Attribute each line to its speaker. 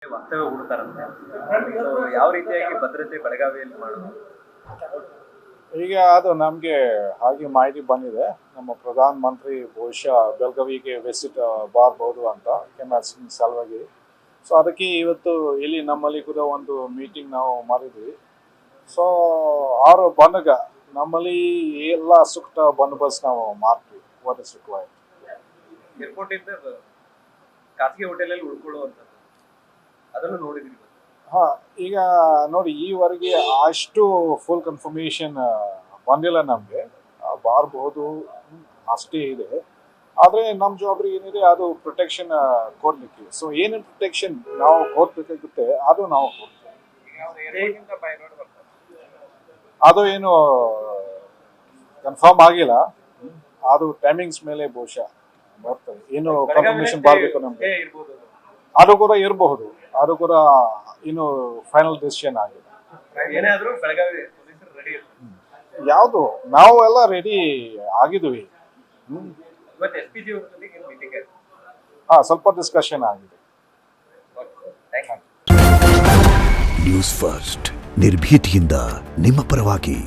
Speaker 1: ವಾಸ್ತವ್ಯ ಹೂಡ್ತಾರಂತೆ. ಯಾವ ರೀತಿಯಾಗಿ ಭದ್ರತೆ ಬೆಳಗಾವಿಯಲ್ಲಿ ಮಾಡೋದು?
Speaker 2: ಈಗ ಅದು ನಮಗೆ ಹಾಗೆ ಮಾಹಿತಿ ಬಂದಿದೆ. ನಮ್ಮ ಪ್ರಧಾನ ಮಂತ್ರಿ ಬಹುಶಃ ಬೆಳಗಾವಿಗೆ ವಿಸಿಟ್ ಬರಬಹುದು ಅಂತ ಕೆಮ್ಯಾಸಿನ ಸಲುವಾಗಿ. ಸೊ ಅದಕ್ಕೆ ಇವತ್ತು ಇಲ್ಲಿ ನಮ್ಮಲ್ಲಿ ಕೂಡ ಒಂದು ಮೀಟಿಂಗ್ ನಾವು ಮಾಡಿದ್ವಿ. ಸೊ ಅವರು ಬಂದಾಗ ನಮ್ಮಲ್ಲಿ ಎಲ್ಲ ಸೂಕ್ತ ಬಂದೋಬಸ್ತ್ ನಾವು ಮಾಡ್ತೀವಿ. What is required.
Speaker 1: ಏರ್ಪೋರ್ಟ್ ಇಂದ ಖಾಸಗಿ ಹೋಟೆಲಲ್ಲಿ ಉಳ್ಕೊಳ್ಳುವಂಥದ್ದು ಅದನ್ನು ನೋಡಿದ್ರಿ?
Speaker 2: ಹಾಂ, ಈಗ ನೋಡಿ ಈವರೆಗೆ ಅಷ್ಟು ಫುಲ್ ಕನ್ಫರ್ಮೇಷನ್ ಬಂದಿಲ್ಲ ನಮಗೆ. ಬಾರಬಹುದು ಅಷ್ಟೇ ಇದೆ. ಆದರೆ ನಮ್ಮ ಜವಾಬ್ದಾರಿ ಏನಿದೆ ಅದು ಪ್ರೊಟೆಕ್ಷನ್ ಕೊಡಲಿಕ್ಕೆ. ಸೊ ಏನೇನು ಪ್ರೊಟೆಕ್ಷನ್ ನಾವು ಕೊಡಬೇಕಾಗುತ್ತೆ ಅದು ನಾವು ಕೊಡ್ತೀವಿ. ಅದು ಏನು ಕನ್ಫರ್ಮ್ ಆಗಿಲ್ಲ. ಅದು ಟೈಮಿಂಗ್ಸ್ ಮೇಲೆ ಬಹುಶಃ ಬರ್ತದೆ. ಏನು ಕನ್ಫರ್ಮೇಷನ್ ಬರಬೇಕು ನಮಗೆ ಅದು ಕೂಡ ಇರಬಹುದು. ಅದು ಕೂಡ ಇನ್ನು ಫೈನಲ್ ಡಿಸಿಷನ್ ಆಗಿದೆ.
Speaker 1: ಏನಾದರೂ ಬೆಳಗಾವಿ ಪೊಲೀಸರು ರೆಡಿ ಇರ್ತಾರೆ.
Speaker 2: ಯಾವುದು ನಾವು ಎಲ್ಲ ರೆಡಿ ಆಗಿದ್ವಿ.
Speaker 1: ಇವತ್ತು SPG ಅವ್ರ ಜೊತೆಗೆ ಮೀಟಿಂಗ್ ಆಯ್ತು.
Speaker 2: ಹಾಂ, ಸ್ವಲ್ಪ ಡಿಸ್ಕಷನ್ ಆಗಿದೆ.
Speaker 1: Thank you.
Speaker 3: ನ್ಯೂಸ್ ಫಸ್ಟ್ ನಿರ್ಭೀತಿಯಿಂದ ನಿಮ್ಮ ಪರವಾಗಿ.